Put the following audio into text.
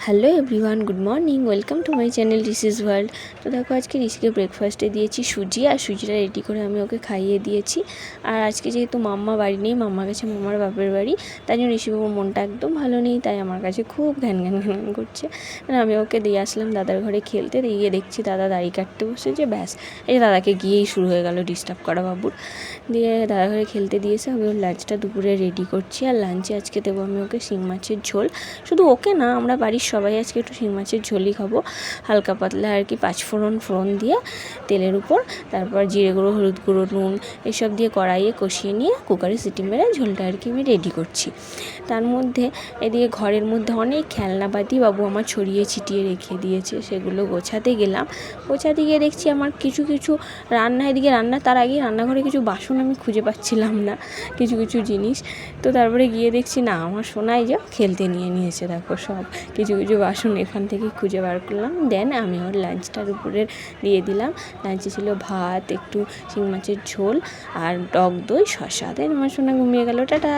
Hello everyone, good morning, welcome to my channel Rishi's world. তো দেখো, আজকে ঋষিকে ব্রেকফাস্টে দিয়েছি সুজি, আর সুজিটা রেডি করে আমি ওকে খাইয়ে দিয়েছি। আর আজকে যেহেতু মাম্মা বাড়ি নেই, মাম্মা গেছে মামার বাপের বাড়ি, তাই জন্য ঋষিবাবুর মনটা একদম ভালো নেই, তাই আমার কাছে খুব ঘ্যান ঘ্যান ঘ্যান করছে। আমি ওকে দিয়ে আসলাম দাদার ঘরে খেলতে, দিয়ে দেখছি দাদা দাড়ি কাটতে বসেছে। ব্যাস, এই দাদাকে গিয়েই শুরু হয়ে গেল ডিস্টার্ব করা বাবুর। দিয়ে দাদার ঘরে খেলতে দিয়েছে, আমি ওর লাঞ্চটা দুপুরে রেডি করছি। আর লাঞ্চে আজকে দেবো আমি ওকে শিং মাছের ঝোল। শুধু ওকে না, আমরা বাড়ির সবাই আজকে একটু শিং মাছের ঝোলই খাবো, হালকা পাতলা আর কি। 5 ফোড়ন দিয়ে তেলের উপর, তারপর জিরে গুঁড়ো, হলুদ গুঁড়ো, নুন এসব দিয়ে কড়াইয়ে কষিয়ে নিয়ে কুকারে সিটি মেরে ঝোলটা আর কি আমি রেডি করছি। তার মধ্যে এদিকে ঘরের মধ্যে অনেক খেলনাপাতি বাবু আমার ছড়িয়ে ছিটিয়ে রেখে দিয়েছে, সেগুলো গোছাতে গেলাম। গোছাতে গিয়ে দেখছি আমার কিছু এদিকে রান্না, তার আগে রান্নাঘরে কিছু বাসন আমি খুঁজে পাচ্ছিলাম না, কিছু জিনিস। তো তারপরে গিয়ে দেখছি না, আমার সোনাই যা খেলতে নিয়েছে। দেখো, সব কিছু বাসন এখান থেকে খুঁজে বার করলাম। দেন আমি ওর লাঞ্চটার উপরে দিয়ে দিলাম। লাঞ্চে ছিল ভাত, একটু শিং মাছের ঝোল আর টক দই, শসা। দেন আমার সোনা ঘুমিয়ে গেল। টাটা।